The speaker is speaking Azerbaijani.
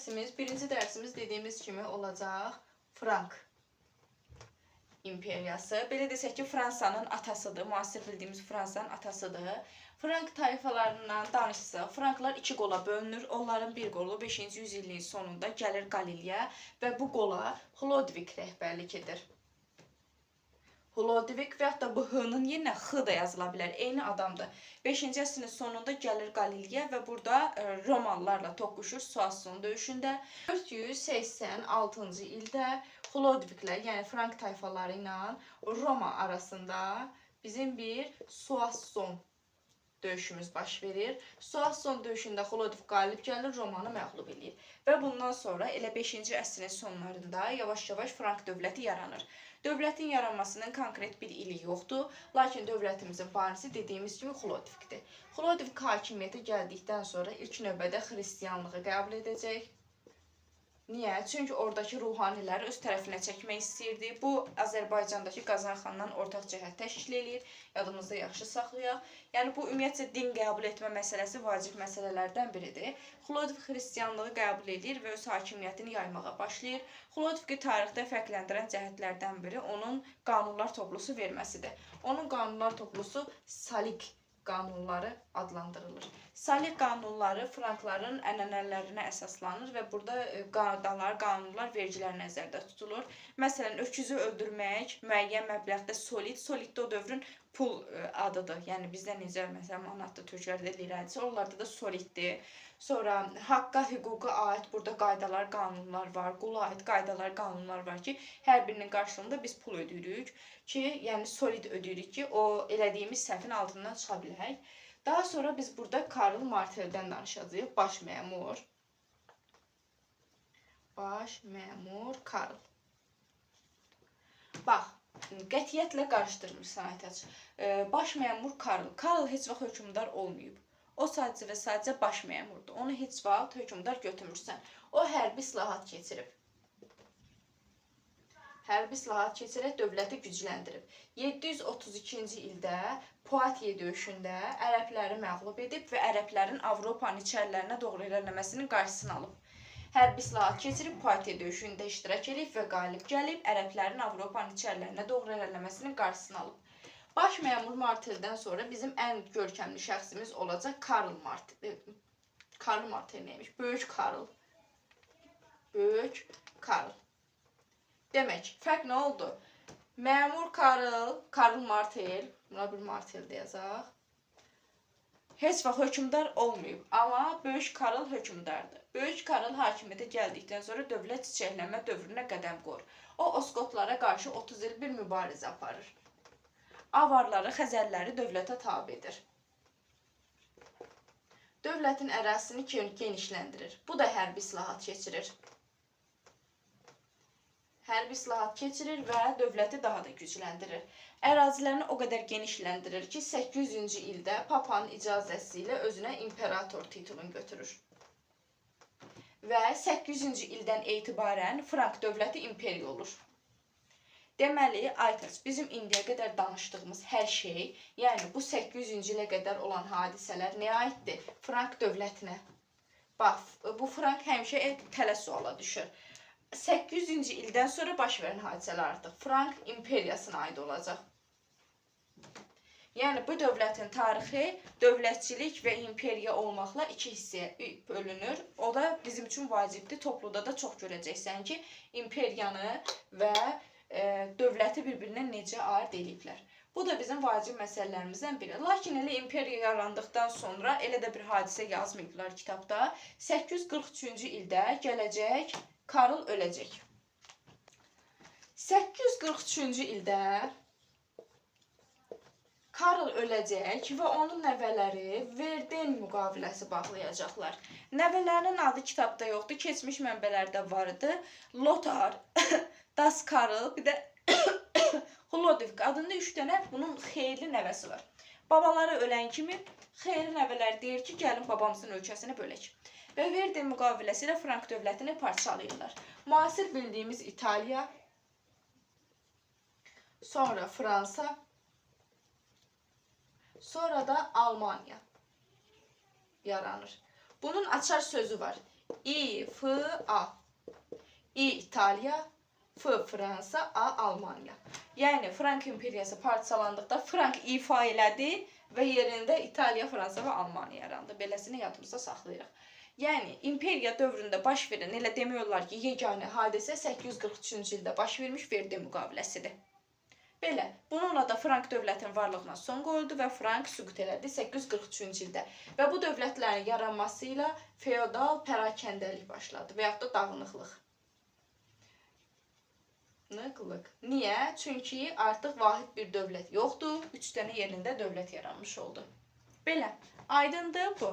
birinci dərsimiz dediyimiz kimi olacaq Frank imperiyası. Belə desək ki, Fransanın atasıdır, müasir bildiyimiz Fransanın atasıdır. Frank tayfalarından danışsaq, Franklar iki qola bölünür. Onların bir qolu 5-ci yüzilliyin sonunda gəlir Qaliliyə və bu qola Hlodvik rəhbərlik edir. Hlodvik və hətta bu H-nın yerinə X da yazıla bilər. Eyni adamdır. 5-ci əsrin sonunda gəlir Qaliliyə və burada Romalılarla toqquşur Soissons döyüşündə. 486-cı ildə Hlodviklər, yəni Frank tayfaları ilə Roma arasında bizim bir Soissons döyüşümüz baş verir. Soissons döyüşündə Hlodvik qalib gəlir, Romanı məğlub edir. Və bundan sonra elə 5-ci əsrin sonlarında yavaş-yavaş Frank dövləti yaranır. Dövlətin yaranmasının konkret bir ili yoxdur, lakin dövlətimizin banisi dediyimiz kimi Hlodvikdir. Hlodvik hakimiyyətə gəldikdən sonra ilk növbədə xristianlığı qəbul edəcək. Niyə? Çünki oradakı ruhaniləri öz tərəfinə çəkmək istəyirdi. Bu, Azərbaycandakı Qazan xandan ortaq cəhət təşkil edir. Yadımızda yaxşı saxlayaq. Yəni, bu, ümumiyyətcə, din qəbul etmə məsələsi vacib məsələlərdən biridir. Hlodvik xristianlığı qəbul edir və öz hakimiyyətini yaymağa başlayır. Hlodviki tarixdə fərqləndirən cəhətlərdən biri onun qanunlar toplusu verməsidir. Onun qanunlar toplusu Salik qanunları adlandırılır. Salik qanunları Frankların ənənələrinə əsaslanır və burada qanunlar, vergilər nəzərdə tutulur. Məsələn, öküzü öldürmək müəyyən məbləğdə solid də o dövrün pul adıdır. Yəni, bizdə necə, məsələn, manatlı türklərdə lirədir, onlarda da soliddir. Sonra haqqa, hüquqa aid burada qaydalar, qanunlar var, qula aid qaydalar, qanunlar var ki, hər birinin qarşılığında biz pul ödəyirik ki, yəni solid ödəyirik ki, o elədiyimiz səhvin altından çıxa bilək. Daha sonra biz burada Karl Martel'dən danışacağıq, baş məmur. Baş məmur Karl. Bax, qətiyyətlə qarışdırmırsan Aytaç. Baş məmur Karl. Karl heç vaxt hökmdar olmayıb. O sadəcə və sadəcə baş məmurdur. Onu heç vaxt hökmdar götürmürsən. O hərbi islahat keçirib. Hərbi islahat keçirək dövləti gücləndirib. 732-ci ildə Poitiers döyüşündə ərəbləri məğlub edib və ərəblərin Avropanın içərilərinə doğru irəliləməsinin qarşısını alıb. Hərbi islahat keçirib Poitiers döyüşündə iştirak edib və qalib gəlib ərəblərin Avropanın içərilərinə doğru irəliləməsinin qarşısını alıb. Baş məmur Martel'dən sonra bizim ən görkəmli şəxsimiz olacaq Karl Martel. Karl Martel neymiş? Böyük Karl. Böyük Karl. Demək, fərq nə oldu? Məmur Karl Martel, buna bir Martel deyəcək. Heç vaxt hökmdar olmayıb, amma Böyük Karl hökmdardır. Böyük Karl hakimiyyətə gəldikdən sonra dövlət çiçəklənmə dövrünə qədəm qoyur. O, Oskotlara qarşı 30 il bir mübarizə aparır. Avarları, Xəzərləri dövlətə tabe edir. Dövlətin ərazisini genişləndirir. Bu da hərbi islahat keçirir. Hərbi islahat keçirir və dövləti daha da gücləndirir. Ərazilərini o qədər genişləndirir ki, 800-cü ildə Papanın icazəsi ilə özünə imperator titulunu götürür. Və 800-cü ildən etibarən Frank dövləti imperiya olur. Deməli, Aytaç, bizim indiyə qədər danışdığımız hər şey, yəni bu 800-cü ilə qədər olan hadisələr nəyə aiddir? Frank dövlətinə. Bax, bu Frank həmişə tələ suala düşür. 800-cü ildən sonra baş verən hadisələr artıq Frank imperiyasına aid olacaq. Yəni, bu dövlətin tarixi dövlətçilik və imperiya olmaqla iki hissəyə bölünür. O da bizim üçün vacibdir. Topluda da çox görəcəksən ki, imperiyanı və dövləti bir-birinə necə aid ediblər. Bu da bizim vacib məsələlərimizdən biri. Lakin elə imperiya yarandıqdan sonra elə də bir hadisə yazmayıblar kitabda. 843-cü ildə gələcək Karl öləcək. 843-cü ildə Karl öləcək və onun nəvələri Verden müqaviləsi bağlayacaqlar. Nəvələrinin adı kitabda yoxdur, keçmiş mənbələrdə var idi. Lothar, Das Karl, bir də Hlodvik adında 3 dənə bunun xeyirli nəvəsi var. Babaları ölən kimi xeyirli nəvələr deyir ki, gəlin babamızın ölkəsini bölək. Və Verden müqaviləsi ilə Frank dövlətini parçalayırlar. Müasir bildiyimiz İtaliya, sonra Fransa, sonra da Almanya yaranır. Bunun açar sözü var. İ, F, A. İ, İtaliya, F, Fransa, A, Almanya. Yəni, Frank imperiyası parçalandıqda Frank ifa elədi və yerində İtaliya, Fransa və Almanya yarandı. Beləsini yadımızda saxlayırıq. Yəni, imperiya dövründə baş verən, elə demək olar ki, yeganə hadisə 843-cü ildə baş vermiş Verdi müqaviləsidir. Belə, bununla da Frank dövlətinin varlığına son qoyuldu və Frank süqut elədi 843-cü ildə. Və bu dövlətlərin yaranması ilə feodal pərakəndəlik başladı və yaxud da dağınıqlıq. Niyə? Çünki artıq vahid bir dövlət yoxdur, 3 dənə yerində dövlət yaranmış oldu. Belə, aydındır bu.